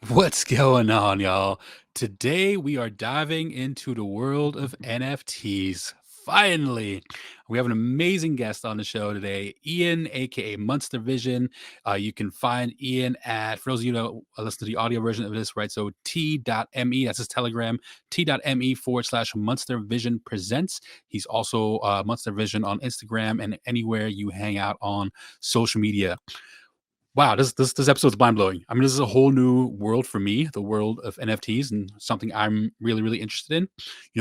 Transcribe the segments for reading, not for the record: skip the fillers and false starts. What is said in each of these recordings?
What's going on, y'all? Today we are diving into the world of NFTs. Finally, we have an amazing guest on the show today, Ian, aka MunsterVision. You can find Ian at, for those of you who listen to the audio version of this, right? So t.me, that's his Telegram, t.me/MunsterVision presents. He's also MunsterVision on Instagram and anywhere you hang out on social media. Wow, this episode's mind blowing. I mean, this is a whole new world for me, the world of NFTs, and something I'm really, really interested in.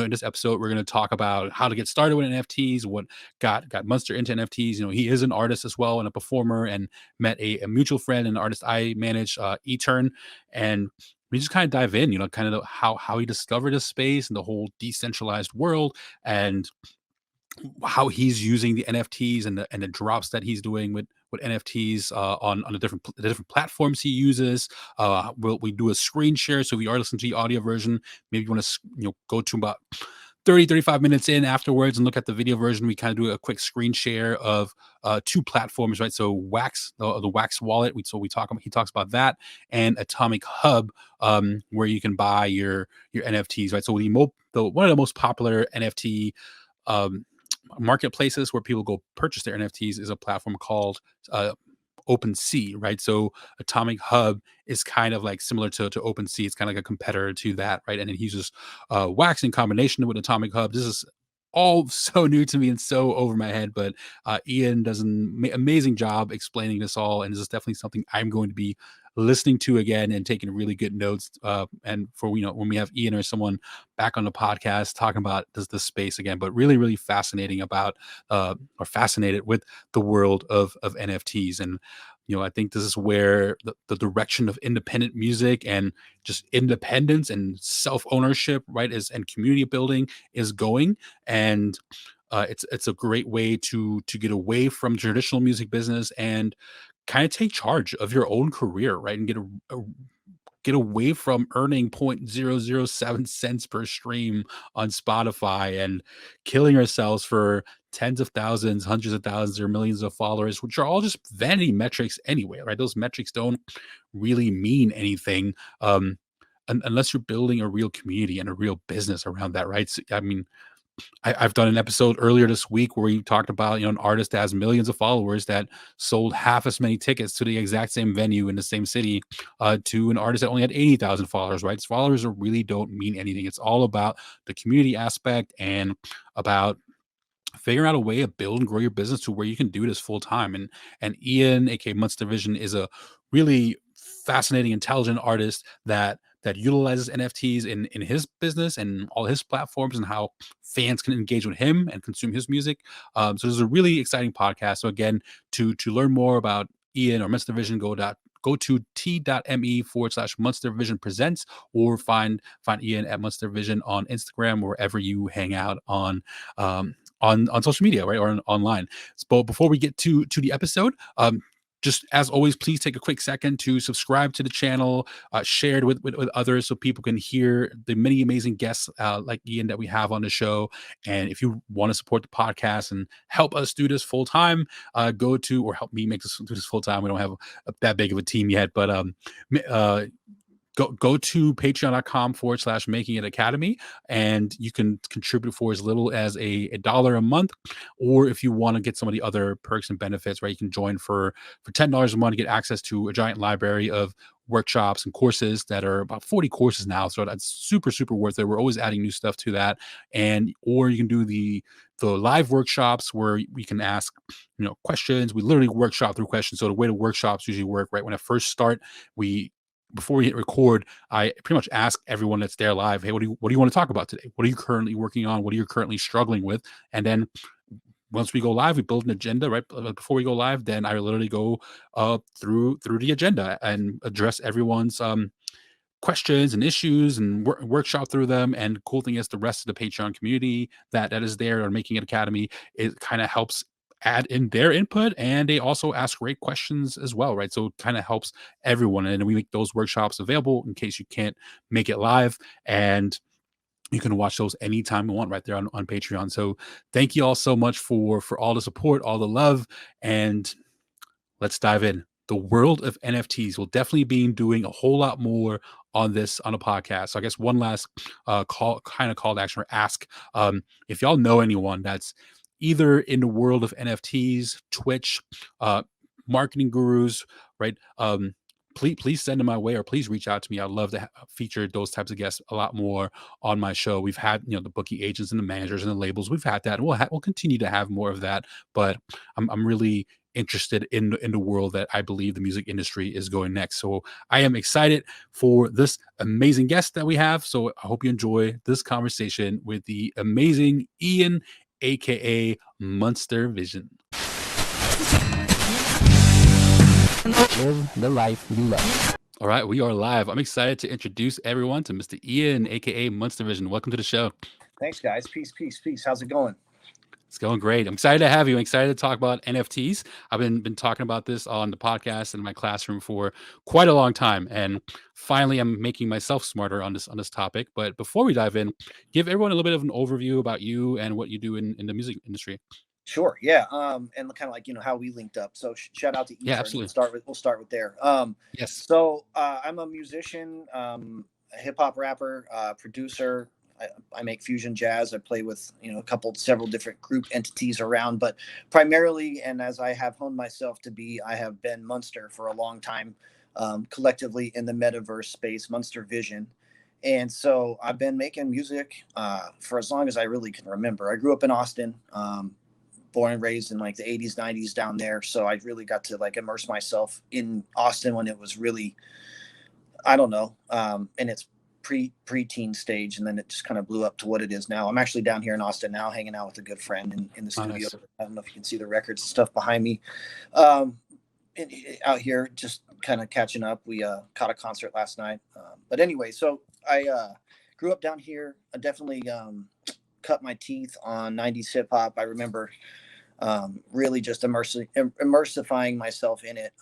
In this episode, we're going to talk about how to get started with NFTs, what got Munster into NFTs. He is an artist as well and a performer, and met a mutual friend, an artist I manage, eTurn, and we just kind of dive in. Kind of how he discovered this space and the whole decentralized world, and how he's using the NFTs and the drops that he's doing with NFTs on the different platforms he uses. We do a screen share, so if you are listening to the audio version, maybe you want to go to about 35 minutes in afterwards and look at the video version. We kind of do a quick screen share of two platforms, right? So Wax, the Wax wallet. He talks about that, and Atomic Hub, where you can buy your NFTs, right? So one of the most popular NFT marketplaces where people go purchase their NFTs is a platform called OpenSea, right? So Atomic Hub is kind of like similar to OpenSea. It's kind of like a competitor to that, right? And it uses Wax in combination with Atomic Hub. This is all so new to me and so over my head, but Ian does an amazing job explaining this all, and this is definitely something I'm going to be listening to again and taking really good notes. And for when we have Ian or someone back on the podcast talking about this space again, but really, really fascinating about or fascinated with the world of NFTs. And I think this is where the direction of independent music and just independence and self-ownership, right, and community building is going. And it's a great way to get away from traditional music business and kind of take charge of your own career, right, and get away from earning 0.007 cents per stream on Spotify and killing ourselves for tens of thousands, hundreds of thousands, or millions of followers, which are all just vanity metrics anyway, right? Those metrics don't really mean anything unless you're building a real community and a real business around that, right? So, I mean, I've done an episode earlier this week where we talked about an artist that has millions of followers that sold half as many tickets to the exact same venue in the same city to an artist that only had 80,000 followers. Right, followers really don't mean anything. It's all about the community aspect and about figuring out a way to build and grow your business to where you can do this full time. And Ian, aka MunsterVision, is a really fascinating, intelligent artist that utilizes NFTs in his business and all his platforms, and how fans can engage with him and consume his music. So this is a really exciting podcast. So again, to learn more about Ian or MunsterVision, go to t.me/MunsterVision presents, or find Ian at MunsterVision on Instagram, wherever you hang out on social media, right, or online. So before we get to the episode, just as always, please take a quick second to subscribe to the channel, share it with others so people can hear the many amazing guests like Ian that we have on the show. And if you want to support the podcast and help us do this full time, or help me do this full time. We don't have that big of a team yet, but go to patreon.com/making it academy, and you can contribute for as little as a dollar a month. Or if you want to get some of the other perks and benefits, right, you can join for $10 a month to get access to a giant library of workshops and courses that are about 40 courses now. So that's super, super worth it. We're always adding new stuff to that. Or you can do the live workshops where we can ask questions. We literally workshop through questions. So the way the workshops usually work, right, when I first start, before we hit record, I pretty much ask everyone that's there live, hey, what do you want to talk about today? What are you currently working on? What are you currently struggling with? And then once we go live, we build an agenda, right? Before we go live, then I literally go through the agenda and address everyone's questions and issues and workshop through them. And cool thing is, the rest of the Patreon community that is there on Making It Academy, it kind of helps add in their input, and they also ask great questions as well, right? So it kind of helps everyone, and we make those workshops available in case you can't make it live, and you can watch those anytime you want right there on Patreon. So thank you all so much for all the support, all the love, and let's dive in. the world of NFTs. We'll definitely be doing a whole lot more on this on a podcast. So I guess one last call to action or ask, if y'all know anyone that's either in the world of NFTs, Twitch, uh, marketing gurus, right? Please send them my way, or please reach out to me. I'd love to feature those types of guests a lot more on my show. We've had, the bookie agents and the managers and the labels. We've had that, and we'll continue to have more of that. But I'm really interested in the world that I believe the music industry is going next. So I am excited for this amazing guest that we have. So I hope you enjoy this conversation with the amazing Ian, aka MunsterVision. Live the life you love. All right, we are live. I'm excited to introduce everyone to Mr. Ian, aka MunsterVision. Welcome to the show. Thanks, guys. Peace, peace, peace. How's it going? It's going great. I'm excited to have you. I'm excited to talk about NFTs. I've been talking about this on the podcast and in my classroom for quite a long time, and finally, I'm making myself smarter on this topic. But before we dive in, give everyone a little bit of an overview about you and what you do in the music industry. Sure. Yeah. And kind of like, how we linked up. So shout out to each. Yeah, absolutely. We'll start with there. Yes. So I'm a musician, a hip hop rapper, producer. I make fusion jazz. I play with, several different group entities around, but primarily, and as I have honed myself to be, I have been Munster for a long time, collectively in the metaverse space, MuensterVision. And so I've been making music for as long as I really can remember. I grew up in Austin, born and raised in like the 80s, 90s down there. So I really got to like immerse myself in Austin when it was really, I don't know, in its pre-teen stage. And then it just kind of blew up to what it is now. I'm actually down here in Austin now, hanging out with a good friend in the studio. Nice. I don't know if you can see the records and stuff behind me. Out here, just kind of catching up. We caught a concert last night. But anyway, so I grew up down here. I definitely cut my teeth on 90s hip hop. I remember really just immersifying myself in it.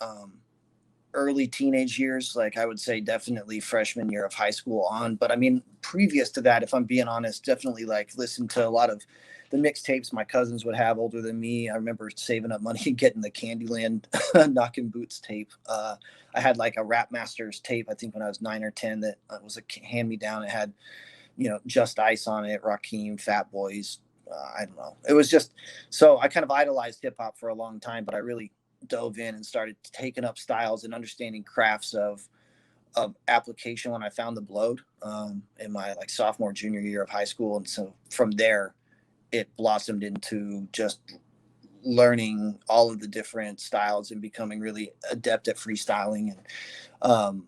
Early teenage years, like I would say definitely freshman year of high school on. But I mean, previous to that, if I'm being honest, definitely like listened to a lot of the mixtapes my cousins would have older than me. I remember saving up money and getting the Candyland Knockin' Boots tape. I had like a Rap Masters tape, I think when I was 9 or 10, that was a hand-me-down. It had, Just Ice on it, Rakim, Fat Boys. I don't know. It was just, so I kind of idolized hip hop for a long time, but I really dove in and started taking up styles and understanding crafts of application when I found the Blowed in my like sophomore, junior year of high school. And so from there, it blossomed into just learning all of the different styles and becoming really adept at freestyling and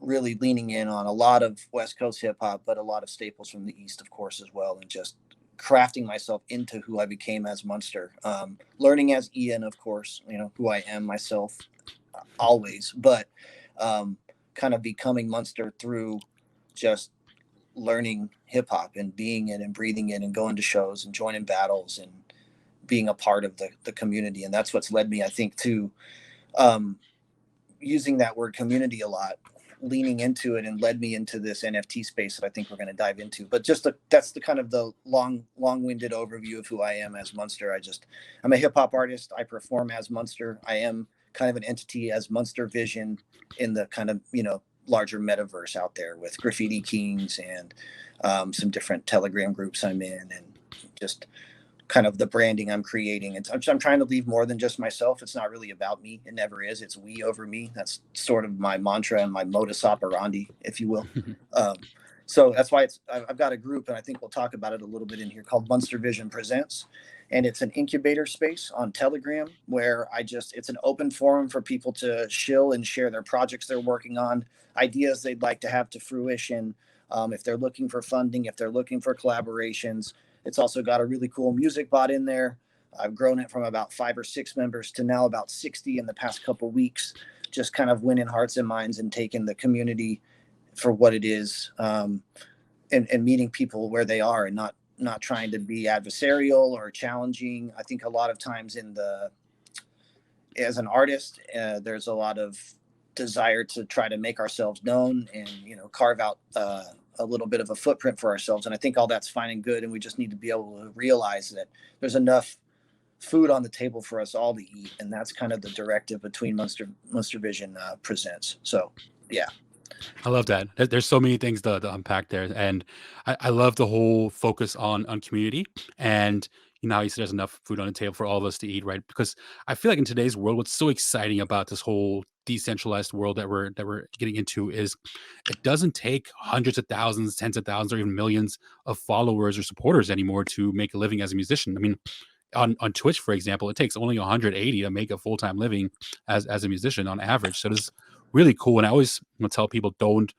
really leaning in on a lot of West Coast hip hop, but a lot of staples from the East, of course, as well. And just crafting myself into who I became as Munster, learning as Ian, of course, who I am myself always, but kind of becoming Munster through just learning hip hop and being it and breathing it and going to shows and joining battles and being a part of the community. And that's what's led me, I think, to using that word community a lot, leaning into it, and led me into this NFT space that I think we're going to dive into. But that's the kind of the long-winded overview of who I am as Munster. I'm a hip hop artist. I perform as Munster. I am kind of an entity as MunsterVision in the kind of, larger metaverse out there with Graffiti Kings and some different Telegram groups I'm in, and just kind of the branding I'm creating. I'm trying to leave more than just myself. It's not really about me. It never is. It's we over me. That's sort of my mantra and my modus operandi, if you will. So that's why I've got a group, and I think we'll talk about it a little bit in here, called MunsterVision Presents. And it's an incubator space on Telegram where it's an open forum for people to shill and share their projects they're working on, ideas they'd like to have to fruition. If they're looking for funding, if they're looking for collaborations. It's also got a really cool music bot in there. I've grown it from about 5 or 6 members to now about 60 in the past couple of weeks, just kind of winning hearts and minds and taking the community for what it is, and meeting people where they are, and not trying to be adversarial or challenging. I think a lot of times as an artist, there's a lot of desire to try to make ourselves known and, carve out a little bit of a footprint for ourselves. And I think all that's fine and good. And we just need to be able to realize that there's enough food on the table for us all to eat, and that's kind of the directive between MunsterVision presents. So yeah. I love that. There's so many things to unpack there, and I love the whole focus on community, and how you said there's enough food on the table for all of us to eat, right? Because I feel like in today's world, what's so exciting about this whole decentralized world that we're getting into is it doesn't take hundreds of thousands, tens of thousands, or even millions of followers or supporters anymore to make a living as a musician. I mean, on Twitch, for example, it takes only 180 to make a full time living as a musician on average. So it's really cool. And I always tell people, don't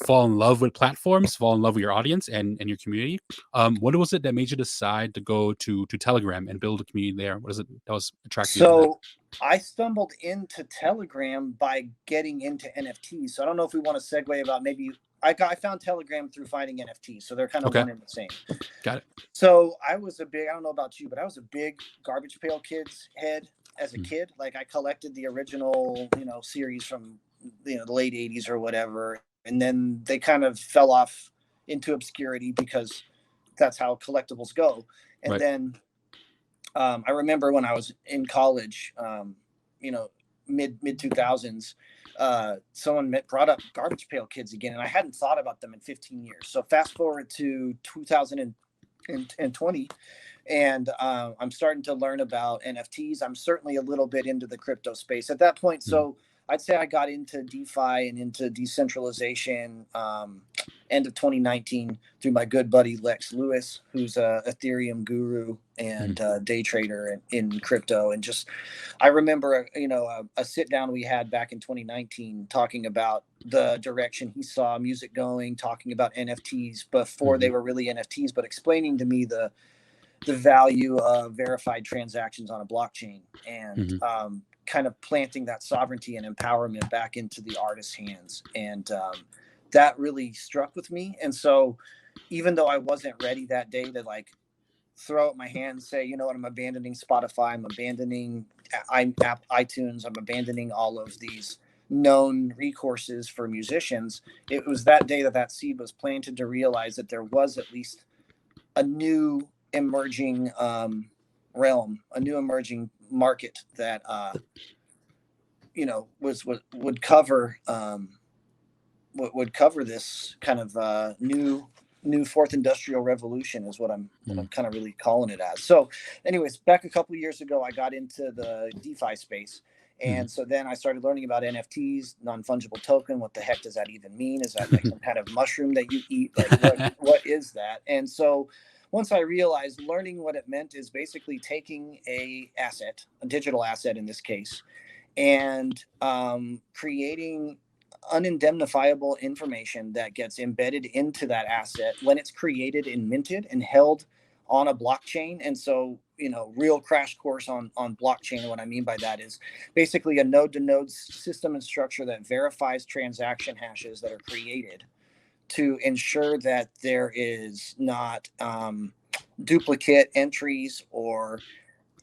fall in love with platforms, fall in love with your audience and your community. What was it that made you decide to go to Telegram and build a community there? What is it that was attracted you to that? So I stumbled into Telegram by getting into NFTs. So I don't know if we want to segue about maybe I found Telegram through finding NFTs. So they're kind of Okay, one and the same. got it. So I don't know about you, but I was a big Garbage Pail Kids head as a kid. Like I collected the original, series from, the late 80s or whatever. And then they kind of fell off into obscurity because that's how collectibles go. And Right. then I remember when I was in college, mid 2000s, someone brought up Garbage Pail Kids again, and I hadn't thought about them in 15 years. So fast forward to 2020, and I'm starting to learn about NFTs. I'm certainly a little bit into the crypto space at that point. So I'd say I got into DeFi and into decentralization end of 2019 through my good buddy Lex Lewis, who's a Ethereum guru and day trader in crypto. And just, I remember, a sit down we had back in 2019 talking about the direction he saw music going, talking about NFTs before they were really NFTs, but explaining to me the value of verified transactions on a blockchain and kind of planting that sovereignty and empowerment back into the artist's hands. And that really struck with me. And so even though I wasn't ready that day to like throw up my hand and say, you know what, I'm abandoning Spotify, I'm abandoning iTunes, I'm abandoning all of these known recourses for musicians, it was that day that seed was planted to realize that there was at least a new emerging realm, a new emerging market that would cover this kind of new fourth industrial revolution is what I'm kind of really calling it as. So anyways, back a couple of years ago, I got into the DeFi space. And so then I started learning about NFTs, non-fungible token. What the heck does that even mean? Is that like some kind of mushroom that you eat? Like what is that? And so once I realized learning what it meant is basically taking a digital asset in this case, and creating unindemnifiable information that gets embedded into that asset when it's created and minted and held on a blockchain. And so, real crash course on blockchain. What I mean by that is basically a node to node system and structure that verifies transaction hashes that are created to ensure that there is not duplicate entries or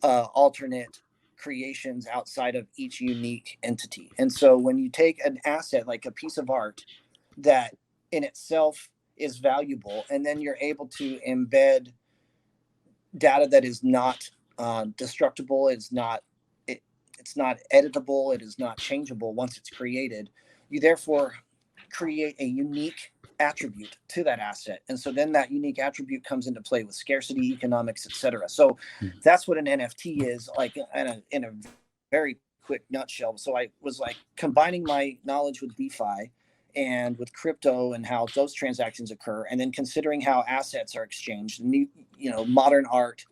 alternate creations outside of each unique entity. And so when you take an asset like a piece of art that in itself is valuable, and then you're able to embed data that is not destructible, it's not editable, it is not changeable once it's created, you therefore create a unique attribute to that asset. And so then that unique attribute comes into play with scarcity economics, etc. So that's what an NFT is, like in a very quick nutshell. So I was like combining my knowledge with DeFi and with crypto and how those transactions occur, and then considering how assets are exchanged. Modern art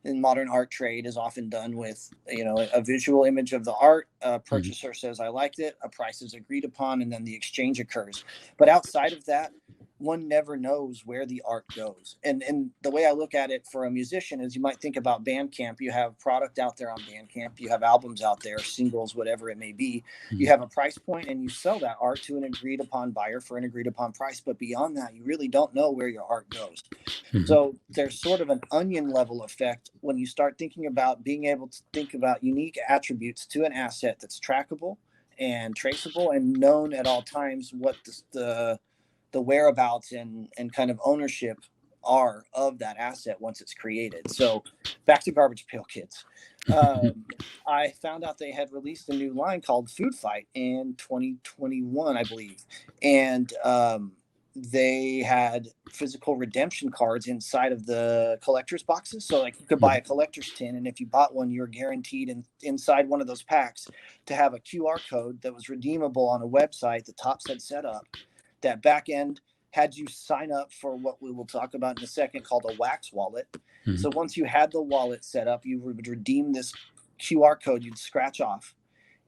in modern art trade is often done with, a visual image of the art. A purchaser says, I liked it. A price is agreed upon, and then the exchange occurs. But outside of that, one never knows where the art goes. And the way I look at it for a musician is, you might think about Bandcamp. You have product out there on Bandcamp. You have albums out there, singles, whatever it may be. You have a price point, and you sell that art to an agreed upon buyer for an agreed upon price. But beyond that, you really don't know where your art goes. So there's sort of an onion level effect when you start thinking about being able to think about unique attributes to an asset that's trackable and traceable and known at all times what the whereabouts and kind of ownership are of that asset once it's created. So back to Garbage Pail Kids. I found out they had released a new line called Food Fight in 2021, I believe. And they had physical redemption cards inside of the collector's boxes. So like you could buy a collector's tin, and if you bought one, you're guaranteed inside one of those packs to have a QR code that was redeemable on a website the top said set up. That back end had you sign up for what we will talk about in a second called a wax wallet. So once you had the wallet set up, you would redeem this QR code you'd scratch off,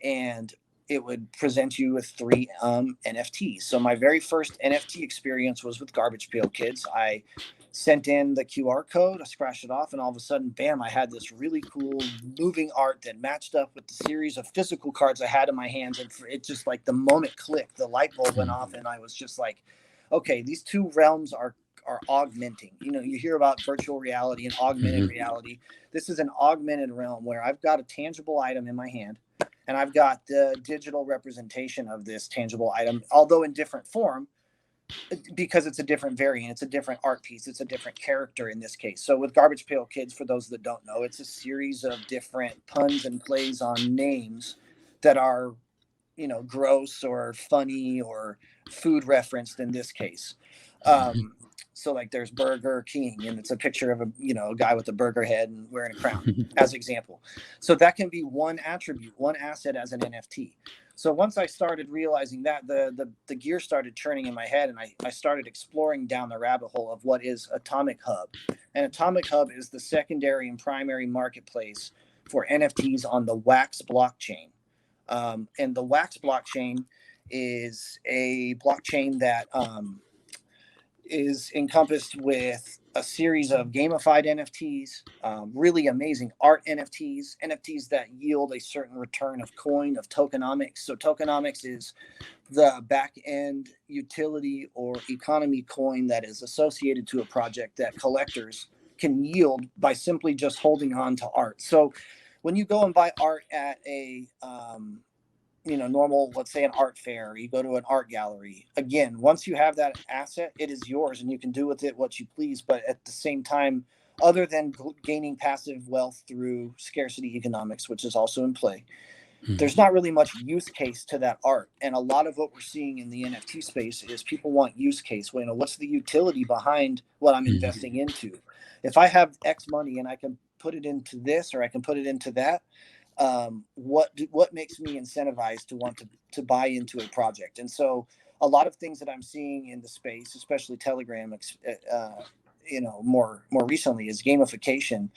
and it would present you with 3 NFTs. So my very first NFT experience was with Garbage Pail Kids. I sent in the QR code, I scratched it off, and all of a sudden, bam, I had this really cool moving art that matched up with the series of physical cards I had in my hands. And it just like the moment clicked, the light bulb went off, and I was just like, okay, these two realms are augmenting. You know, you hear about virtual reality and augmented reality. This is an augmented realm where I've got a tangible item in my hand, and I've got the digital representation of this tangible item, although in different form, because it's a different variant, it's a different art piece, it's a different character in this case. So with Garbage Pail Kids, for those that don't know, it's a series of different puns and plays on names that are, you know, gross or funny or food referenced in this case. So like there's Burger King, and it's a picture of a guy with a burger head and wearing a crown as example. So that can be one attribute, one asset as an NFT. So once I started realizing that, the gear started churning in my head, and I started exploring down the rabbit hole of what is Atomic Hub. And Atomic Hub is the secondary and primary marketplace for NFTs on the Wax blockchain. And the Wax blockchain is a blockchain that is encompassed with a series of gamified NFTs, really amazing art NFTs, NFTs that yield a certain return of coin, of tokenomics. So tokenomics is the back end utility or economy coin that is associated to a project that collectors can yield by simply just holding on to art. So when you go and buy art at a normal, let's say an art fair, or you go to an art gallery, again, once you have that asset, it is yours and you can do with it what you please. But at the same time, other than gaining passive wealth through scarcity economics, which is also in play, there's not really much use case to that art. And a lot of what we're seeing in the NFT space is people want use case. Well, what's the utility behind what I'm investing into? If I have X money and I can put it into this or I can put it into that, what makes me incentivized to want to buy into a project? And so a lot of things that I'm seeing in the space, especially Telegram, more recently, is gamification.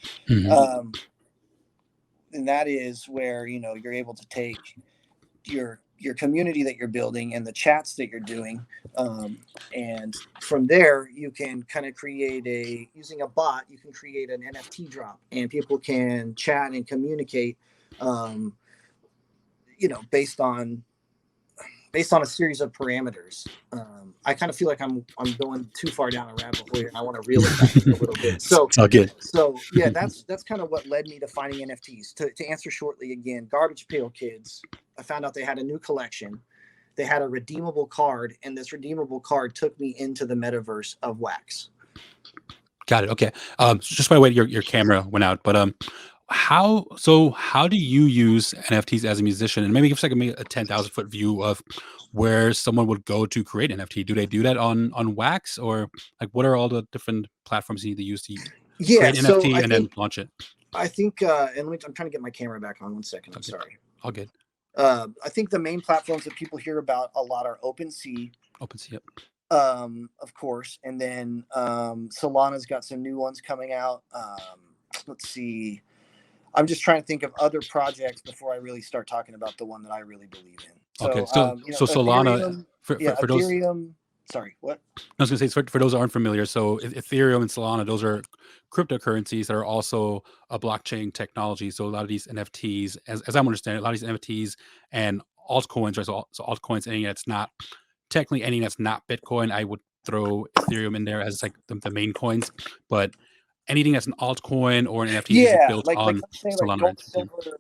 And that is where, you're able to take your community that you're building and the chats that you're doing. And from there, you can kind of create using a bot, you can create an NFT drop, and people can chat and communicate based on a series of parameters. I kind of feel like I'm going too far down a rabbit hole here, and I want to reel it back a little bit. So it's all good. So yeah, that's kind of what led me to finding NFTs. To answer shortly again, Garbage Pail Kids, I found out they had a new collection. They had a redeemable card, and this redeemable card took me into the metaverse of Wax. Got it. Okay. Just by the way, your camera went out, but how do you use NFTs as a musician? And maybe give us like a 10,000-foot view of where someone would go to create NFT. Do they do that on Wax, or like what are all the different platforms you need to use to create NFT and then launch it? I think, and I'm trying to get my camera back on 1 second. I'm sorry. All good. I think the main platforms that people hear about a lot are OpenSea. Yep. Of course, and then Solana's got some new ones coming out. Let's see. I'm just trying to think of other projects before I really start talking about the one that I really believe in. So, okay, so Solana, for Ethereum. Those. Sorry, what? I was going to say, for those who aren't familiar, so Ethereum and Solana, those are cryptocurrencies that are also a blockchain technology. So a lot of these NFTs, as I'm understanding, a lot of these NFTs and altcoins, right? So altcoins, anything that's not technically anything that's not Bitcoin, I would throw Ethereum in there as like the main coins, but anything that's an altcoin or an NFT is built on Solana. Gold, silver.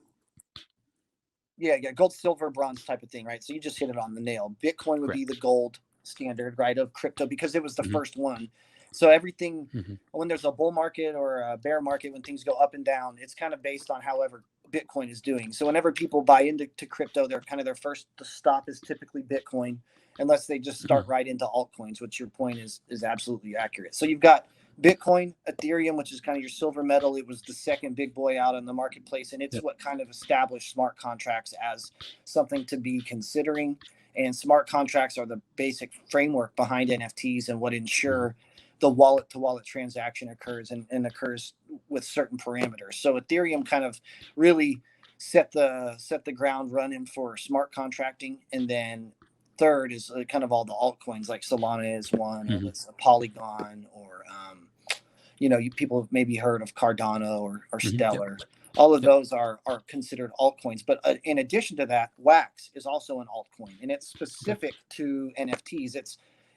Yeah, gold, silver, bronze type of thing, right? So you just hit it on the nail. Bitcoin would be the gold standard, right, of crypto, because it was the first one. So everything, Hmm. when there's a bull market or a bear market, when things go up and down, it's kind of based on however Bitcoin is doing. So whenever people buy into crypto, they're kind of their first stop is typically Bitcoin, unless they just start right into altcoins, which your point is absolutely accurate. So you've got Bitcoin, Ethereum, which is kind of your silver metal. It was the second big boy out in the marketplace, and it's Yep. what kind of established smart contracts as something to be considering. And smart contracts are the basic framework behind NFTs and what ensure the wallet to wallet transaction occurs and occurs with certain parameters. So Ethereum kind of really set the ground running for smart contracting, and then third is kind of all the altcoins like Solana is one, or Hmm. it's a Polygon, or people have maybe heard of Cardano or Hmm. Yep. Stellar. All of Yep. those are considered altcoins. But in addition to that, Wax is also an altcoin, and it's Okay. specific to NFTs.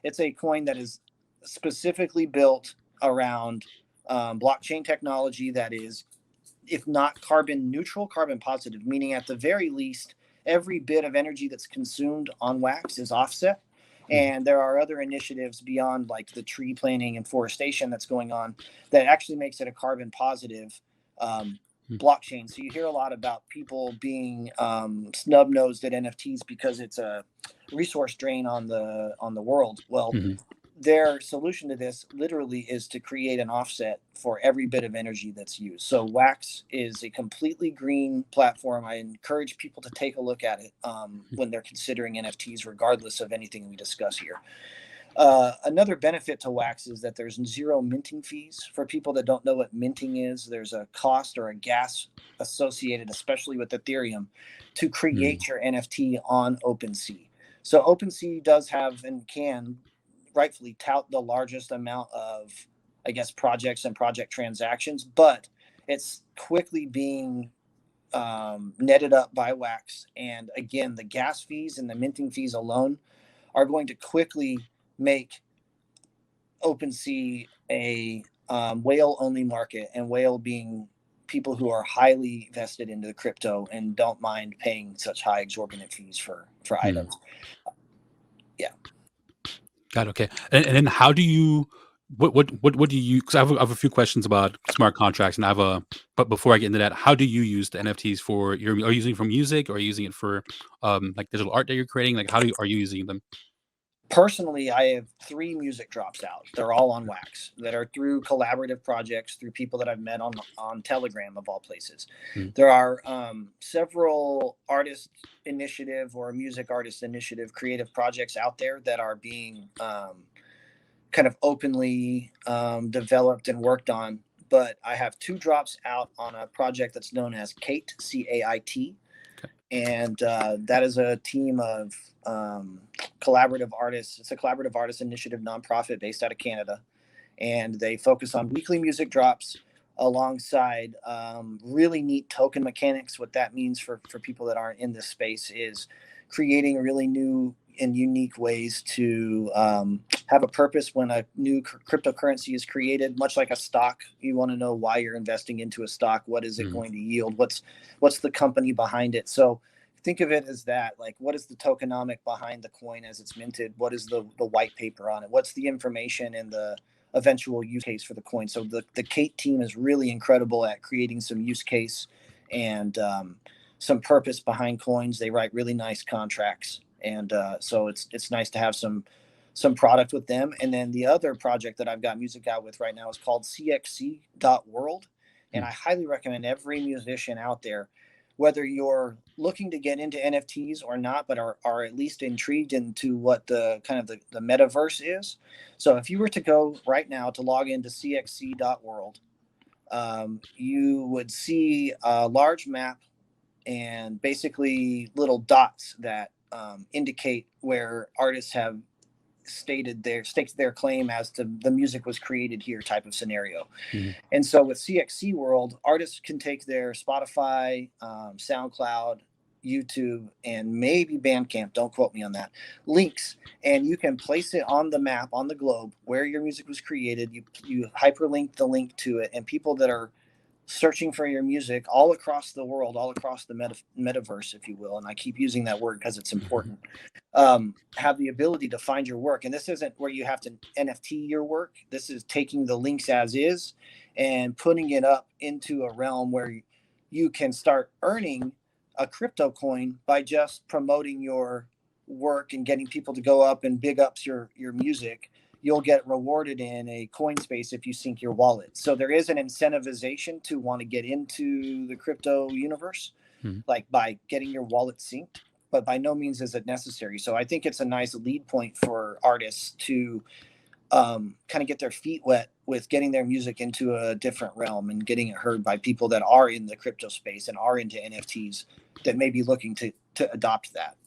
It's a coin that is specifically built around blockchain technology that is, if not carbon neutral, carbon positive, meaning at the very least, every bit of energy that's consumed on Wax is offset. Hmm. And there are other initiatives beyond like the tree planting and forestation that's going on that actually makes it a carbon positive um, blockchain. So you hear a lot about people being snub nosed at NFTs because it's a resource drain on the world. Well, Hmm. their solution to this literally is to create an offset for every bit of energy that's used. So Wax is a completely green platform. I encourage people to take a look at it when they're considering NFTs, regardless of anything we discuss here. Another benefit to Wax is that there's zero minting fees. For people that don't know what minting is, there's a cost or a gas associated, especially with Ethereum, to Hmm. create your NFT on OpenSea. So OpenSea does have and can rightfully tout the largest amount of, I guess, projects and project transactions, but it's quickly being netted up by Wax. And again, the gas fees and the minting fees alone are going to quickly make OpenSea a whale only market, and whale being people who are highly vested into the crypto and don't mind paying such high exorbitant fees for Hmm. items. Yeah. Got it. Okay. And then how do you what do you? Because I have a few questions about smart contracts, and I have a. But before I get into that, how do you use the NFTs for your? Are you using it for music, or are you using it for like digital art that you're creating? Like, are you using them? Personally, I have 3 music drops out. They're all on Wax that are through collaborative projects, through people that I've met on Telegram of all places. Mm, There are several artist initiative or music artist initiative creative projects out there that are being kind of openly developed and worked on. But I have 2 drops out on a project that's known as Kate, CAIT, okay. and that is a team of collaborative artists. It's a collaborative artist initiative nonprofit based out of Canada, and they focus on weekly music drops alongside really neat token mechanics. What that means for people that aren't in this space is creating really new and unique ways to have a purpose when a new cryptocurrency is created. Much like a stock, you want to know why you're investing into a stock. What is it Mm, going to yield? What's the company behind it? So think of it as that, like, what is the tokenomic behind the coin as it's minted? What is the white paper on it? What's the information and the eventual use case for the coin? So the Kate team is really incredible at creating some use case and some purpose behind coins. They write really nice contracts, and so it's nice to have some product with them. And then the other project that I've got music out with right now is called CXC.world, and mm, I highly recommend every musician out there, whether you're looking to get into NFTs or not, but are at least intrigued into what the kind of the metaverse is. So if you were to go right now to log into cxc.world, you would see a large map and basically little dots that indicate where artists have staked their claim as to the music was created here type of scenario. mm, And so with CXC World, artists can take their Spotify, SoundCloud, YouTube, and maybe Bandcamp, don't quote me on that, links, and you can place it on the map, on the globe, where your music was created. You hyperlink the link to it, and people that are searching for your music all across the world, all across the metaverse, if you will. And I keep using that word because it's Mhm. important. Have the ability to find your work. And this isn't where you have to NFT your work. This is taking the links as is and putting it up into a realm where you can start earning a crypto coin by just promoting your work and getting people to go up and big ups your music. You'll get rewarded in a coin space if you sync your wallet. So there is an incentivization to want to get into the crypto universe, Mhm. like by getting your wallet synced, but by no means is it necessary. So I think it's a nice lead point for artists to kind of get their feet wet with getting their music into a different realm and getting it heard by people that are in the crypto space and are into NFTs that may be looking to adopt that.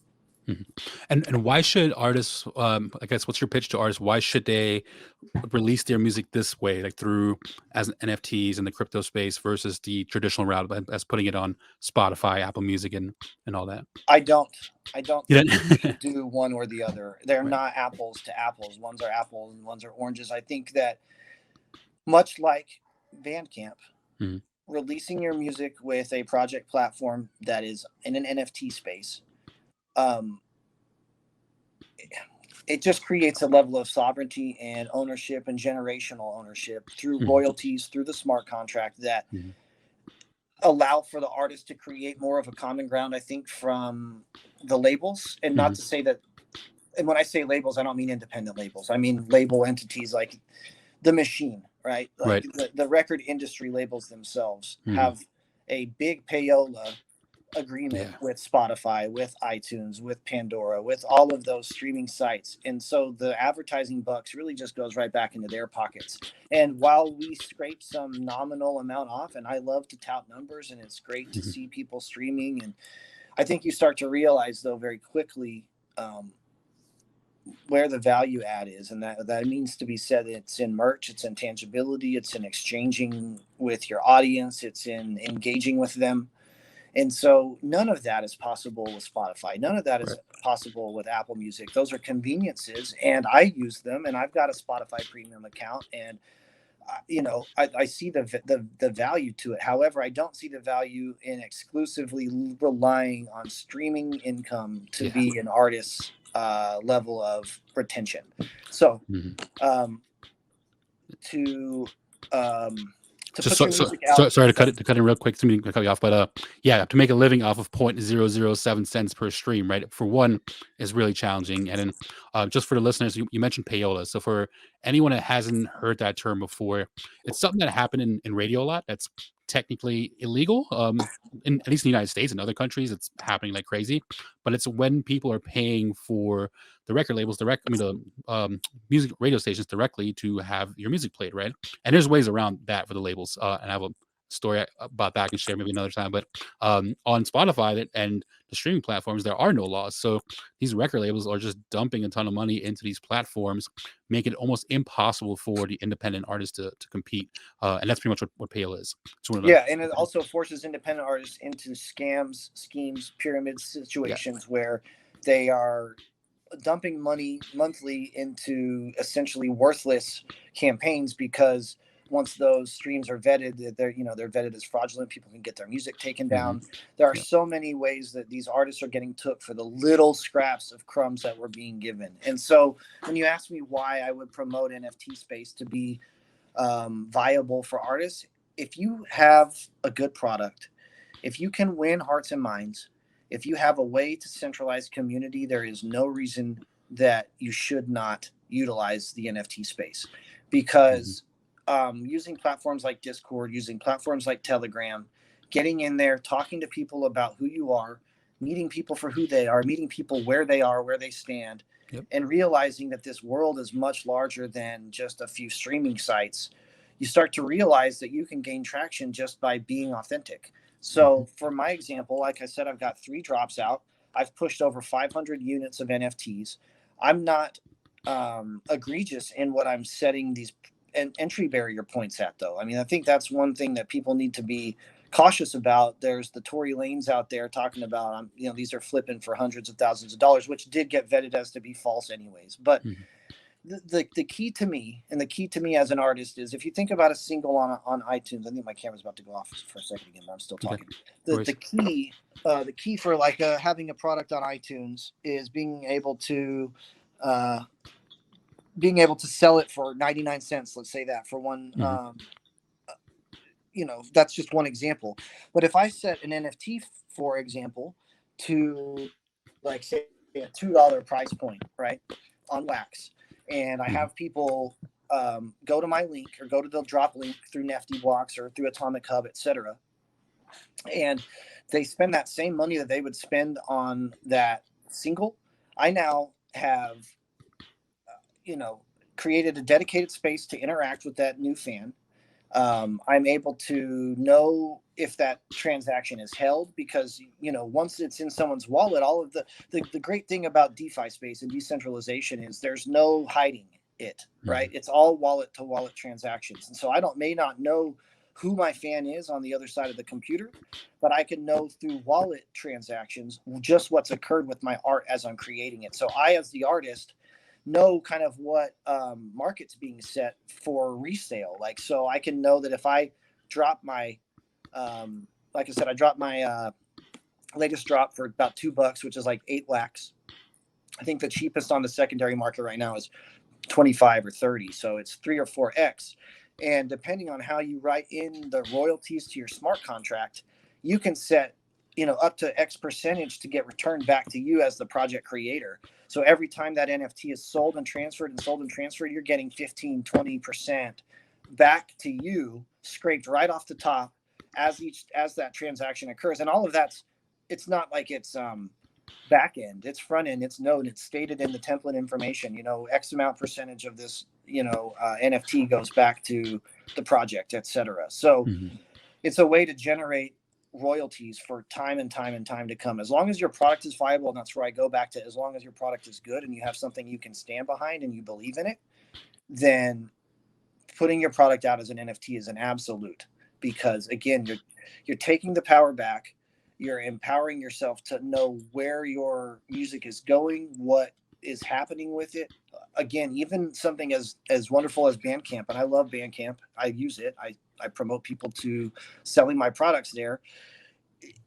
Mhm. And why should artists, I guess, what's your pitch to artists? Why should they release their music this way, like through as NFTs in the crypto space versus the traditional route as putting it on Spotify, Apple Music, and all that? I don't. I don't You think you know? should do one or the other. They're Right. not apples to apples. Ones are apples and ones are oranges. I think that much like Bandcamp, Mhm. releasing your music with a project platform that is in an NFT space, um, it just creates a level of sovereignty and ownership and generational ownership through Mhm. royalties, through the smart contract that Mhm. allow for the artist to create more of a common ground, I think, from the labels. And not Mhm. to say that, and when I say labels, I don't mean independent labels. I mean label entities like the machine, right? Like Right. the record industry labels themselves Mhm. have a big payola agreement Yeah. with Spotify, with iTunes, with Pandora, with all of those streaming sites. And so the advertising bucks really just goes right back into their pockets. And while we scrape some nominal amount off, and I love to tout numbers and it's great to Mhm. see people streaming, and I think you start to realize though very quickly where the value add is, and that means to be said. It's in merch, it's in tangibility, it's in exchanging with your audience, it's in engaging with them. And so none of that is possible with Spotify. None of that is Right. possible with Apple Music. Those are conveniences, and I use them. And I've got a Spotify premium account, and I see the value to it. However, I don't see the value in exclusively relying on streaming income to Yeah. be an artist's level of retention. So Mhm. um, to um, to Just put so, your so, music so out. sorry to cut in real quick. To cut you off, but yeah, to make a living off of 0.007 cents per stream, right? For one, is really challenging. And then, just for the listeners, you mentioned payola. So for anyone that hasn't heard that term before, it's something that happened in radio a lot. That's technically illegal. In at least in the United States and other countries, it's happening like crazy. But it's when people are paying for the record labels the music radio stations directly to have your music played, right? And there's ways around that for the labels. And I have a story about that I can share maybe another time. But on Spotify and the streaming platforms, there are no laws. So these record labels are just dumping a ton of money into these platforms, make it almost impossible for the independent artists to compete. And that's pretty much what PAYOLA is. Just wanted to Yeah, and it put it. also forces independent artists into scams, schemes, pyramid Yeah. situations where they are dumping money monthly into essentially worthless campaigns because once those streams are vetted, they're vetted as fraudulent. People can get their music taken Hmm. down. There are Yeah. so many ways that these artists are getting took for the little scraps of crumbs that were being given. And so when you ask me why I would promote NFT space to be viable for artists, if you have a good product, if you can win hearts and minds, if you have a way to centralize community, there is no reason that you should not utilize the NFT space. Hmm. Because using platforms like Discord, using platforms like Telegram, getting in there, talking to people about who you are, meeting people for who they are, meeting people where they are, where they stand, Yep. and realizing that this world is much larger than just a few streaming sites, you start to realize that you can gain traction just by being authentic. Hmm. So, for my example, like I said, I've got 3 drops out. I've pushed over 500 units of NFTs. I'm not egregious in what I'm setting these entry barrier points at, though. I mean, I think that's one thing that people need to be cautious about. There's the Tory Lanes out there talking about, these are flipping for hundreds of thousands of dollars, which did get vetted as to be false, anyways. But Hmm. the key to me, and the key to me as an artist, is if you think about a single on iTunes. I think my camera's about to go off for a second again, but I'm still Okay. talking. No The worries. the key the key for like having a product on iTunes is uh, being able to sell it for 99 cents. Let's say that for one. Mhm. That's just one example. But if I set an NFT, for example, to like say a $2 price point, right, on Wax, and I Mhm. have people go to my link or go to the drop link through Nifty Blocks or through Atomic Hub, etc., and they spend that same money that they would spend on that single, I now have, you know, created a dedicated space to interact with that new fan. I'm able to know if that transaction is held because, once it's in someone's wallet, all of the great thing about DeFi space and decentralization is there's no hiding it, right? Mhm. It's all wallet to wallet transactions. And so I may not know who my fan is on the other side of the computer, but I can know through wallet transactions just what's occurred with my art as I'm creating it. So I, as the artist, know kind of what market's being set for resale. Like, so I can know that if I drop my, like I said, I dropped my latest drop for about $2, which is like 8 lakhs. I think the cheapest on the secondary market right now is 25 or 30. So it's 3 or 4x. And depending on how you write in the royalties to your smart contract, you can set, up to X percentage to get returned back to you as the project creator. So every time that NFT is sold and transferred, you're getting 15, 20% back to you, scraped right off the top as that transaction occurs. And all of it's not like it's back end, it's front end, it's node, it's stated in the template information, X amount percentage of this, NFT goes back to the project, etc. So Mhm. it's a way to generate royalties for time and time and time to come. As long as your product is viable, and that's where I go back to, as long as your product is good and you have something you can stand behind and you believe in it, then putting your product out as an NFT is an absolute, because again, you're taking the power back. You're empowering yourself to know where your music is going, what is happening with it. Again, even something as wonderful as Bandcamp, and I love Bandcamp. I use it. I promote people to selling my products there.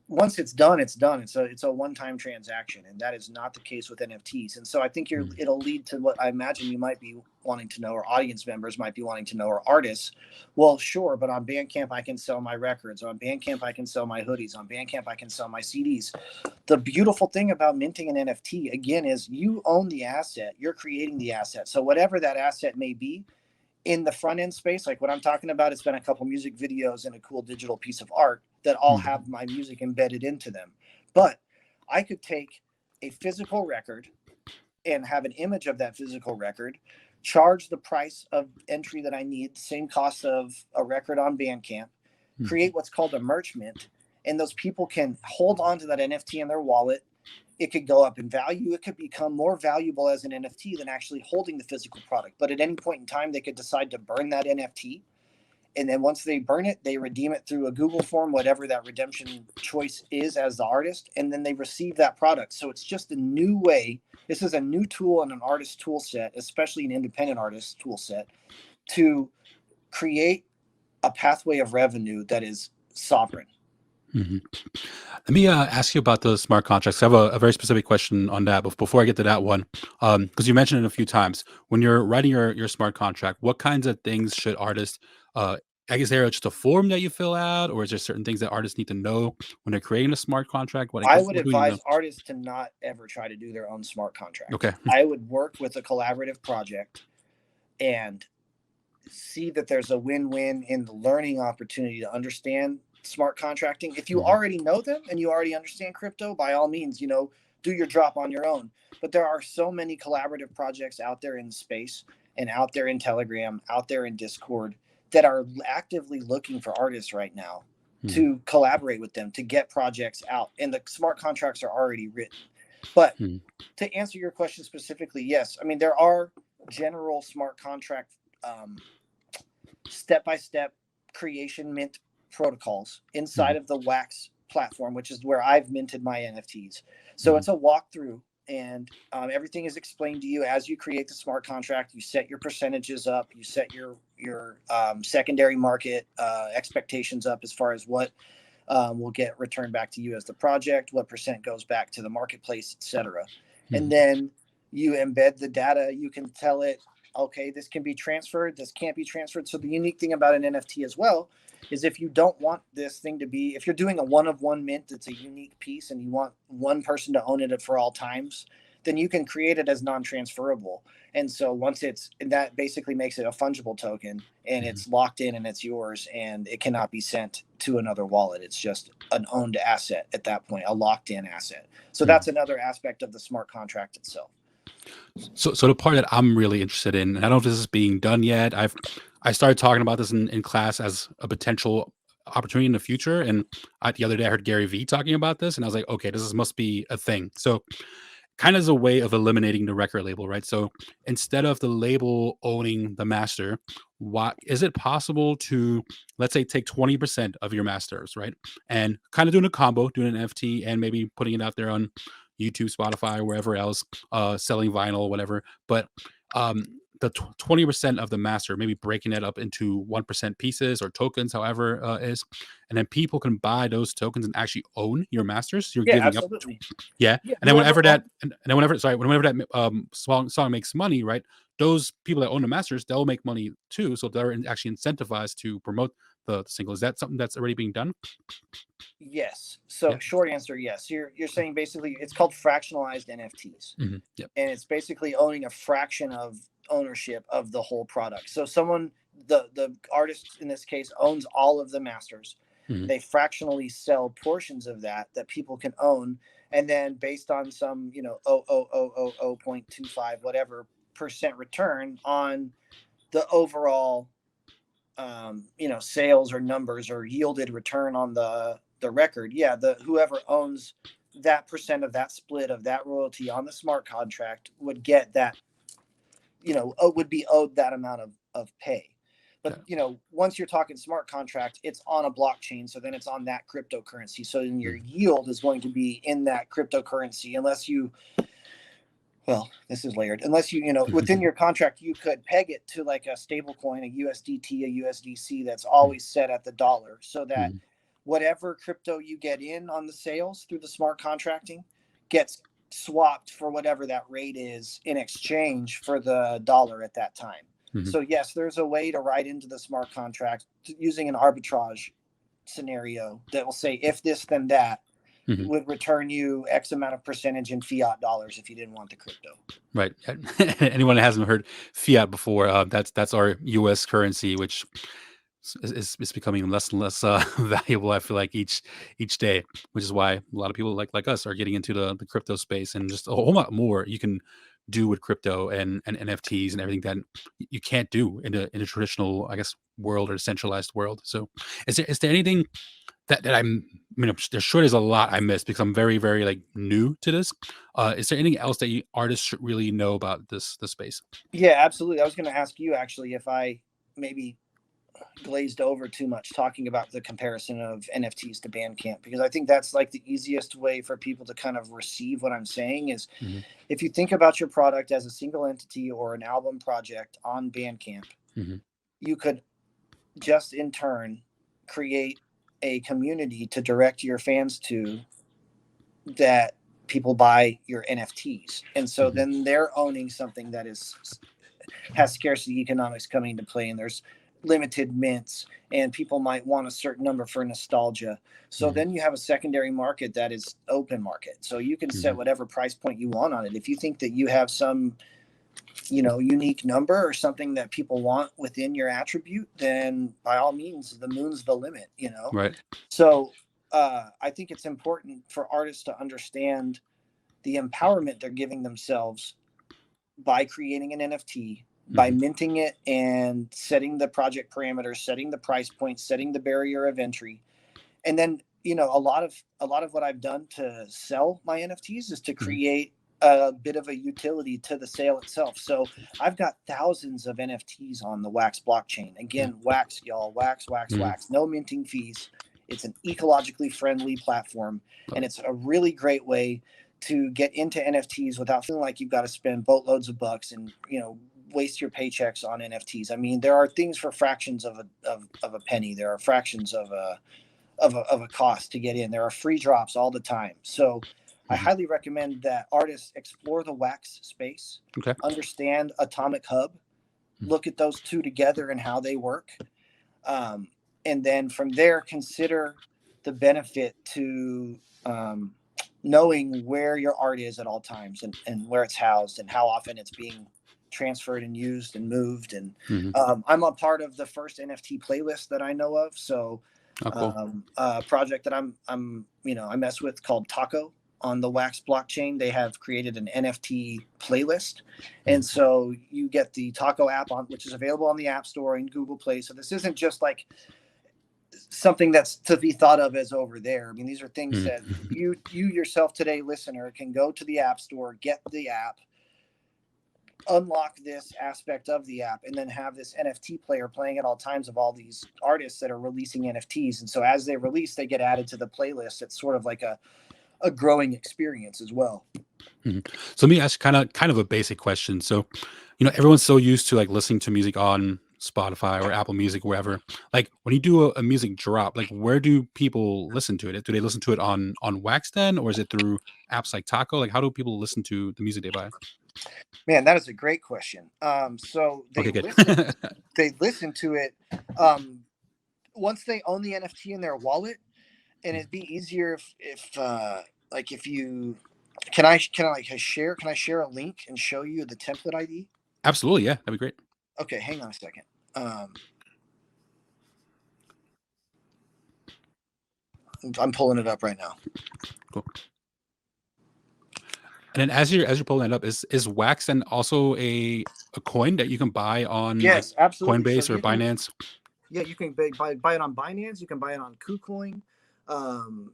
Once it's done, it's done. It's a one-time transaction, and that is not the case with NFTs. And so I think Mhm. it'll lead to what I imagine you might be wanting to know, or audience members might be wanting to know, or artists. Well, sure, but on Bandcamp I can sell my records. On Bandcamp I can sell my hoodies. On Bandcamp I can sell my CDs. The beautiful thing about minting an NFT again is you own the asset. You're creating the asset. So whatever that asset may be, in the front end space, like what I'm talking about, it's been a couple music videos and a cool digital piece of art that all Mhm. have my music embedded into them. But I could take a physical record and have an image of that physical record, charge the price of entry that I need, same cost of a record on Bandcamp, Mhm. create what's called a merch mint, and those people can hold on to that NFT in their wallet. It could go up in value. It could become more valuable as an NFT than actually holding the physical product. But at any point in time, they could decide to burn that NFT. And then once they burn it, they redeem it through a Google form, whatever that redemption choice is as the artist. And then they receive that product. So it's just a new way. This is a new tool and an artist tool set, especially an independent artist tool set, to create a pathway of revenue that is sovereign. Mhm. Let me ask you about those smart contracts. I have a very specific question on that. But before I get to that one, because you mentioned it a few times, when you're writing your smart contract, what kinds of things should artists? I guess there just a form that you fill out, or is there certain things that artists need to know when they're creating a smart contract? I would What do we need to know? advise artists to not ever try to do their own smart contract. Okay. I would work with a collaborative project and see that there's a win-win in the learning opportunity to understand smart contracting. If you Mhm. already know them and you already understand crypto, by all means, do your drop on your own. But there are so many collaborative projects out there in space and out there in Telegram, out there in Discord, that are actively looking for artists right now Mhm. to collaborate with them to get projects out. And the smart contracts are already written. But Mhm. to answer your question specifically, yes. I mean, there are general smart contract step by step creation mint protocols inside Mhm. of the Wax platform, which is where I've minted my NFTs. So Mhm. it's a walkthrough and everything is explained to you as you create the smart contract. You set your percentages up, you set your secondary market expectations up as far as what will get returned back to you as the project, what percent goes back to the marketplace, etc. And then you embed the data. You can tell it, okay, this can be transferred, this can't be transferred. So the unique thing about an NFT as well is if you don't want this thing to be, if you're doing a one-of-one mint that's a unique piece and you want one person to own it for all times, then you can create it as non-transferable. And so once it's, that basically makes it a fungible token, and it's locked in and it's yours, and it cannot be sent to another wallet. It's just an owned asset at that point, a locked in asset. So that's another aspect of the smart contract itself. So the part that I'm really interested in, and I don't know if this is being done yet. I started talking about this in class as a potential opportunity in the future. And the other day I heard Gary Vee talking about this, and I was like, okay, must be a thing. So kind of as a way of eliminating the record label, right? So instead of the label owning the master, what is it possible to, let's say, take 20% of your masters, right? And kind of doing a combo, doing an NFT and maybe putting it out there on YouTube, Spotify, wherever else, selling vinyl, whatever. But the 20% of the master, maybe breaking it up into 1% pieces or tokens, however is, and then people can buy those tokens and actually own your masters. You're giving absolutely. up, yeah. And then whenever that, song makes money, right? Those people that own the masters, they'll make money too. So they're actually incentivized to promote the single. Is that something that's already being done? Yes. So short answer, yes. You're saying basically it's called fractionalized NFTs. Yep. And it's basically owning a fraction of ownership of the whole product. So someone, the artist in this case, owns all of the masters. They fractionally sell portions of that people can own, and then based on some 0.25 whatever percent return on the overall sales or numbers or yielded return on the record, whoever owns that percent of that split of that royalty on the smart contract would get that, would be owed that amount of pay. But once you're talking smart contract, it's on a blockchain, so then it's on that cryptocurrency. So then your yield is going to be in that cryptocurrency, unless you, well, this is layered. Unless within your contract, you could peg it to like a stable coin, a USDT, a USDC that's always set at the dollar, so that whatever crypto you get in on the sales through the smart contracting gets swapped for whatever that rate is in exchange for the dollar at that time. So yes, there's a way to write into the smart contract using an arbitrage scenario that will say, if this, then that, would return you X amount of percentage in fiat dollars if you didn't want the crypto. Right. Anyone that hasn't heard fiat before, that's our U.S. currency, which is becoming less and less valuable, I feel like, each day, which is why a lot of people like us are getting into the crypto space, and just a whole lot more you can do with crypto and NFTs and everything that you can't do in a traditional, I guess, world or centralized world. So is there anything that there's sure there's a lot I missed because I'm very, very like new to this. Is there anything else that artists should really know about the space? Yeah, absolutely. I was going to ask you actually if I maybe glazed over too much talking about the comparison of NFTs to Bandcamp, because I think that's like the easiest way for people to kind of receive what I'm saying is if you think about your product as a single entity or an album project on Bandcamp, you could just in turn create a community to direct your fans to, that people buy your NFTs. And so then they're owning something that has scarcity economics coming into play, and there's limited mints, and people might want a certain number for nostalgia. So then you have a secondary market that is open market. So you can set whatever price point you want on it. If you think that you have some, unique number or something that people want within your attribute, then by all means, the moon's the limit, Right. So I think it's important for artists to understand the empowerment they're giving themselves by creating an NFT, by minting it and setting the project parameters, setting the price point, setting the barrier of entry. And then, a lot of what I've done to sell my NFTs is to create a bit of a utility to the sale itself. So I've got thousands of NFTs on the Wax blockchain. Again, Wax, y'all, Wax, no minting fees. It's an ecologically friendly platform, and it's a really great way to get into NFTs without feeling like you've got to spend boatloads of bucks and, waste your paychecks on NFTs. I mean, there are things for fractions of a penny. There are fractions of a cost to get in. There are free drops all the time. So I highly recommend that artists explore the wax space, Okay. understand Atomic Hub, look at those two together and how they work. And then from there, consider the benefit to knowing where your art is at all times and where it's housed and how often it's being transferred and used and moved. And I'm a part of the first NFT playlist that I know of. So a project that I mess with called Taco on the Wax blockchain. They have created an NFT playlist. And so you get the Taco app which is available on the App Store and Google Play. So this isn't just like something that's to be thought of as over there. I mean, these are things that you yourself today, listener, can go to the App Store, get the app, unlock this aspect of the app, and then have this NFT player playing at all times of all these artists that are releasing NFTs. And so as they release, they get added to the playlist. It's sort of like a growing experience as well. So let me ask kind of a basic question. So, everyone's so used to like listening to music on Spotify or Apple Music, wherever. Like when you do a music drop, like where do people listen to it? Do they listen to it on Wax then, or is it through apps like Taco? Like how do people listen to the music they buy? Man, that is a great question. So they listen to it once they own the NFT in their wallet, and it'd be easier if you can I share a link and show you the template ID? Absolutely, yeah, that'd be great. Okay, hang on a second. I'm pulling it up right now. Cool. And then as you're pulling it up, is Wax then also a coin that you can buy on absolutely. Coinbase or Binance? You can buy it on Binance. You can buy it on KuCoin.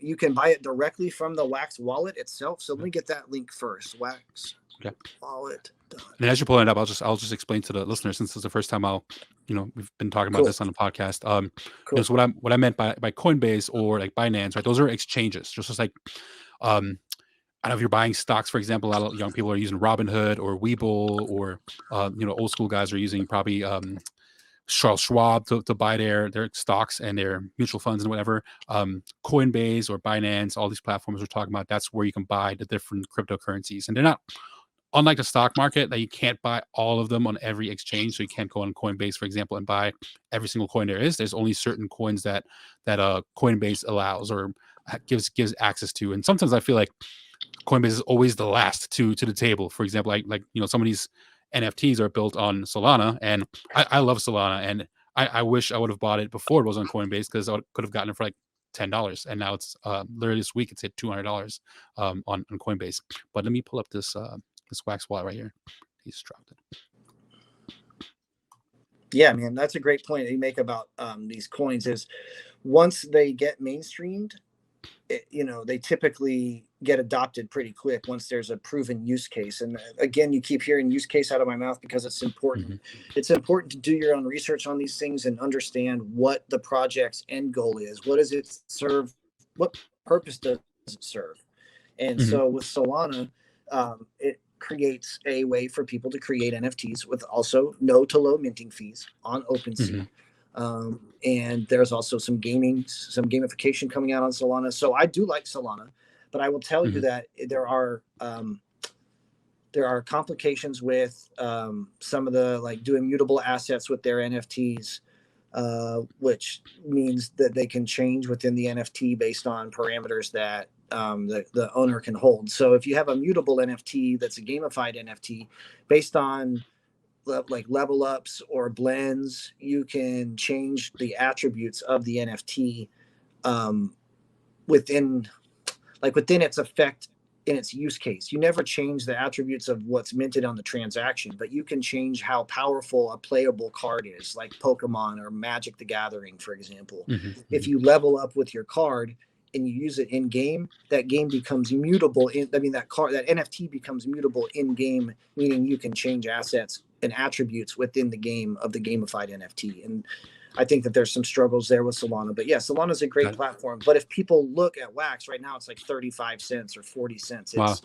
You can buy it directly from the Wax wallet itself. So let me get that link first. Wax wallet. And as you're pulling it up, I'll just explain to the listeners, since it's the first time we've been talking about this on the podcast. So what I meant by Coinbase or like Binance, right? Those are exchanges. Just like I don't know if you're buying stocks, for example, a lot of young people are using Robinhood or Webull, or old school guys are using probably Charles Schwab to buy their stocks and their mutual funds and whatever. Coinbase or Binance, all these platforms we're talking about, that's where you can buy the different cryptocurrencies. And they're not, unlike the stock market, that you can't buy all of them on every exchange. So you can't go on Coinbase, for example, and buy every single coin there is. There's only certain coins that Coinbase allows or gives access to. And sometimes I feel like Coinbase is always the last to the table. For example, like some of these NFTs are built on Solana, and I love Solana, and I wish I would have bought it before it was on Coinbase, because I could have gotten it for like $10, and now it's literally this week it's hit $200 on Coinbase. But let me pull up this Wax wallet right here. He's dropped it. Yeah, man, that's a great point that you make about these coins. Is once they get mainstreamed, they typically get adopted pretty quick once there's a proven use case. And again, you keep hearing use case out of my mouth because it's important. It's important to do your own research on these things and understand what the project's end goal is. What does it serve? What purpose does it serve? And so with Solana, it creates a way for people to create NFTs with also no to low minting fees on OpenSea. And there's also some gamification coming out on Solana. So I do like Solana, but I will tell you that there are complications with some of the like doing mutable assets with their NFTs, which means that they can change within the NFT based on parameters that the owner can hold. So if you have a mutable NFT that's a gamified NFT based on like level ups or blends, you can change the attributes of the NFT within its effect in its use case. You never change the attributes of what's minted on the transaction, but you can change how powerful a playable card is, like Pokemon or Magic the Gathering, for example. If you level up with your card and you use it in game, that game becomes mutable. That NFT becomes mutable in game, meaning you can change assets and attributes within the game of the gamified NFT. And I think that there's some struggles there with Solana. But yeah, Solana is a great platform. But if people look at Wax right now, it's like 35 cents or 40 cents. Wow.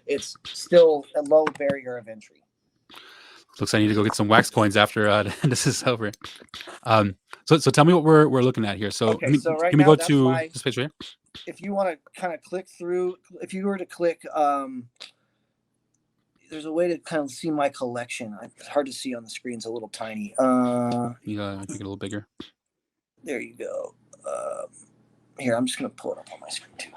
It's still a low barrier of entry. Looks like I need to go get some Wax coins after this is over. So tell me what we're looking at here. So okay, so right can we now go to this page right here? If you want to kind of click through, if you were to click, there's a way to kind of see my collection. It's hard to see on the screen; it's a little tiny. You gotta make it a little bigger. There you go. Here, I'm just gonna pull it up on my screen too.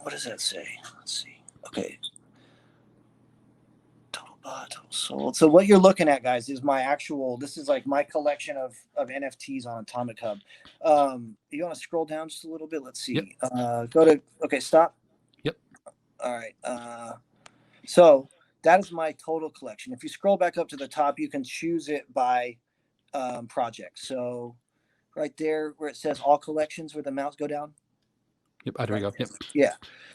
What does that say? Let's see. Okay. Total sold. So what you're looking at, guys, is my actual. This is like my collection of NFTs on Atomic Hub. You want to scroll down just a little bit? Let's see. Yep. Go to. Okay, stop. Yep. All right. So that is my total collection. If you scroll back up to the top, you can choose it by project. So right there where it says all collections, where the mouse go down. Yep. There we go. Yep. Yeah.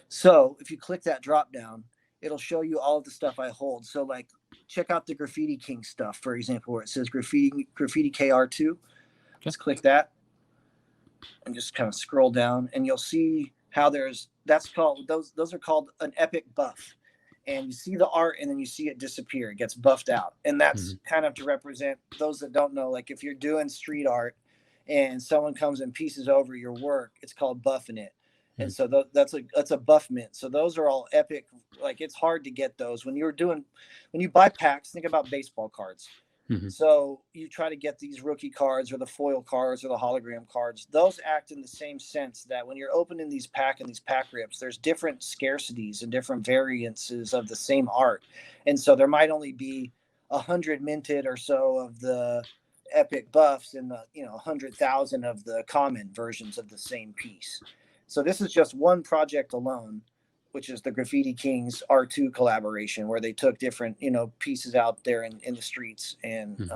So if you click that drop down, it'll show you all of the stuff I hold. So like, check out the Graffiti King stuff, for example, where it says Graffiti KR2. Okay. Let's click that and just kind of scroll down, and you'll see how those are called an epic buff. And you see the art, and then you see it disappear. It gets buffed out. And that's kind of to represent those that don't know, like if you're doing street art and someone comes and pieces over your work, it's called buffing it. And so that's a buff mint. So those are all epic. Like, it's hard to get those when you buy packs. Think about baseball cards. So you try to get these rookie cards or the foil cards or the hologram cards. Those act in the same sense that when you're opening these pack rips, there's different scarcities and different variances of the same art. And so there might only be 100 minted or so of the epic buffs and the 100,000 of the common versions of the same piece. So this is just one project alone, which is the Graffiti Kings R2 collaboration, where they took different, pieces out there in the streets and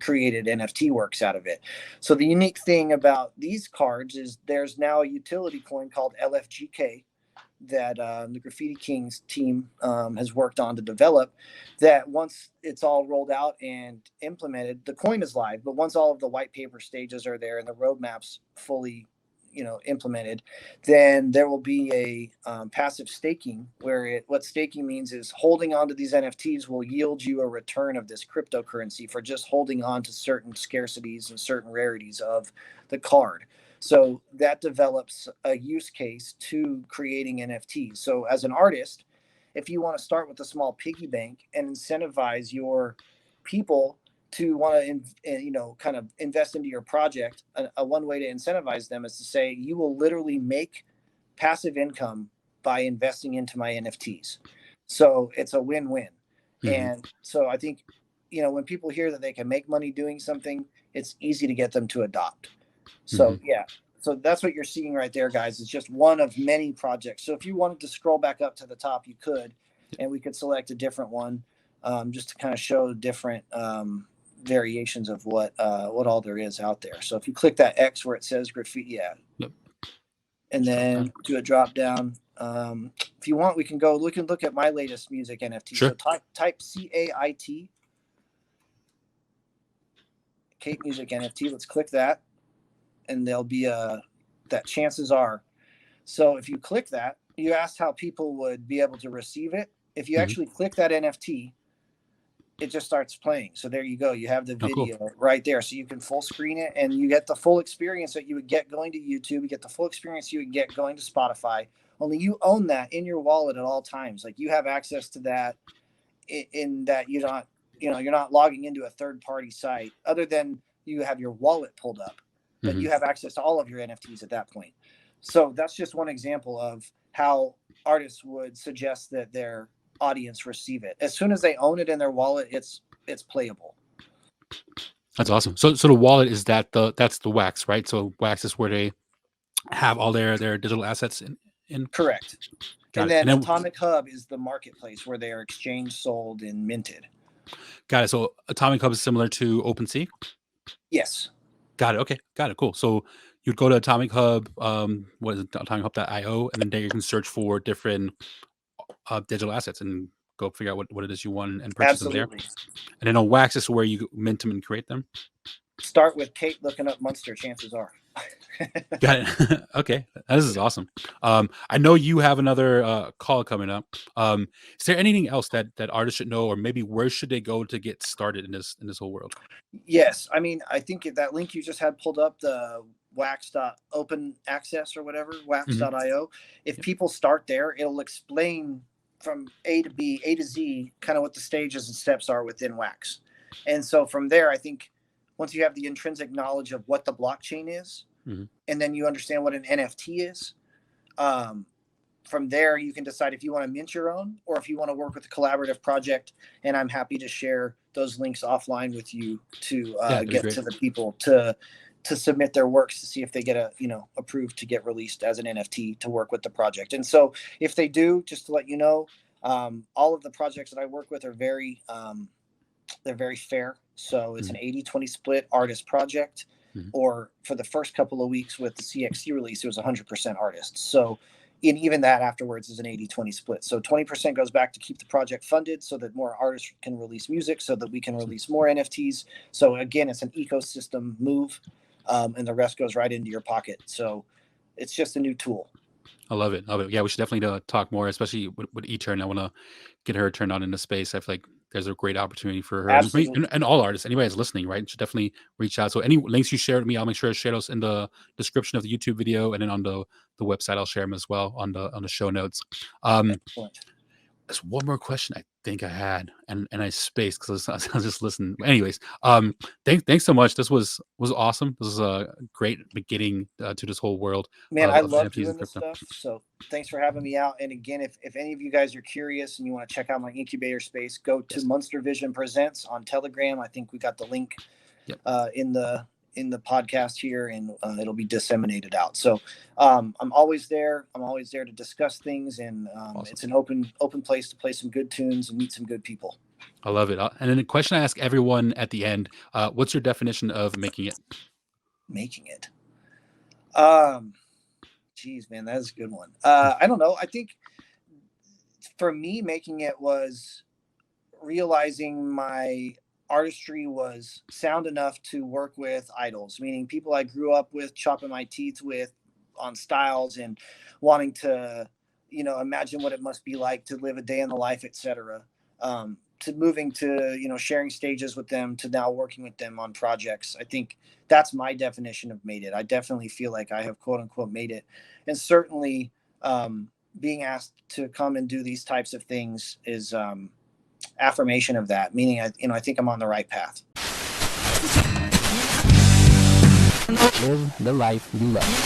created NFT works out of it. So the unique thing about these cards is there's now a utility coin called LFGK that the Graffiti Kings team has worked on to develop, that once it's all rolled out and implemented, the coin is live. But once all of the white paper stages are there and the roadmaps fully implemented, then there will be a passive staking where what staking means is holding on to these NFTs will yield you a return of this cryptocurrency for just holding on to certain scarcities and certain rarities of the card. So that develops a use case to creating NFTs. So as an artist, if you want to start with a small piggy bank and incentivize your people to want to, kind of invest into your project, a one way to incentivize them is to say, you will literally make passive income by investing into my NFTs. So it's a win-win. And so I think, when people hear that they can make money doing something, it's easy to get them to adopt. So so that's what you're seeing right there, guys. It's just one of many projects. So if you wanted to scroll back up to the top, you could, and we could select a different one, just to kind of show different variations of what all there is out there. So if you click that X where it says graffiti, and then do a drop down. If you want, we can look at my latest music NFT. Sure. So type CAIT, Kate Music NFT. Let's click that, and there'll be that chances are. So if you click that, you asked how people would be able to receive it. If you actually click that NFT, it just starts playing. So there you go. You have the video right there. So you can full screen it, and you get the full experience that you would get going to YouTube. You get the full experience you would get going to Spotify. Only you own that in your wallet at all times. Like, you have access to that in that you're not logging into a third party site other than you have your wallet pulled up, but you have access to all of your NFTs at that point. So that's just one example of how artists would suggest that their audience receive it. As soon as they own it in their wallet, it's playable. That's awesome. So the wallet is that's the Wax, right? So Wax is where they have all their digital assets in. Correct. And then Atomic Hub is the marketplace where they are exchanged, sold, and minted. Got it. So Atomic Hub is similar to OpenSea? Yes. Got it. Okay. Got it. Cool. So you'd go to Atomic Hub, what is it, atomichub.io, and then there you can search for different digital assets and go figure out what it is you want and purchase them there. Absolutely. And then on Wax is where you mint them and create them. Start with Kate looking up Munster, chances are. Got it. Okay, this is awesome. I know you have another call coming up. Is there anything else that artists should know, or maybe where should they go to get started in this whole world? Yes, I mean, I think that link you just had pulled up, the wax.open access or whatever, wax.io. If people start there, it'll explain from A to B, A to Z, kind of what the stages and steps are within Wax. And so from there, I think once you have the intrinsic knowledge of what the blockchain is, and then you understand what an NFT is, from there you can decide if you want to mint your own or if you want to work with a collaborative project. And I'm happy to share those links offline with you to get to the people to submit their works to see if they get approved to get released as an NFT to work with the project. And so if they do, just to let you know, all of the projects that I work with are they're very fair. So it's an 80-20 split artist project, or for the first couple of weeks with the CXC release, it was 100% artists. So even that afterwards is an 80-20 split. So 20% goes back to keep the project funded so that more artists can release music, so that we can release more NFTs. So again, it's an ecosystem move, and the rest goes right into your pocket. So it's just a new tool. I love it. Yeah, we should definitely talk more, especially with E-Turn. I want to get her turned on into space. I feel like there's a great opportunity for her and all artists. Anybody that's listening, right, should definitely reach out. So any links you share with me, I'll make sure to share those in the description of the YouTube video, and then on the website, I'll share them as well on the show notes. There's one more question I think I had, and I spaced because I was just listening. Anyways, thanks so much. This was awesome. This is a great beginning to this whole world. Man, I love doing this stuff. So thanks for having me out. And again, if any of you guys are curious and you want to check out my incubator space, go to MunsterVision Presents on Telegram. I think we got the link in the podcast here, and it'll be disseminated out. So I'm always there. I'm always there to discuss things, and awesome. It's an open place to play some good tunes and meet some good people. I love it. And then the question I ask everyone at the end, what's your definition of making it? Making it. Geez, man, that is a good one. I don't know. I think for me, making it was realizing my artistry was sound enough to work with idols, meaning people I grew up with, chopping my teeth with on styles, and wanting to, imagine what it must be like to live a day in the life, etc. To moving to, sharing stages with them, to now working with them on projects. I think that's my definition of made it. I definitely feel like I have quote unquote made it. And certainly being asked to come and do these types of things is affirmation of that, meaning I think I'm on the right path. Live the life you love.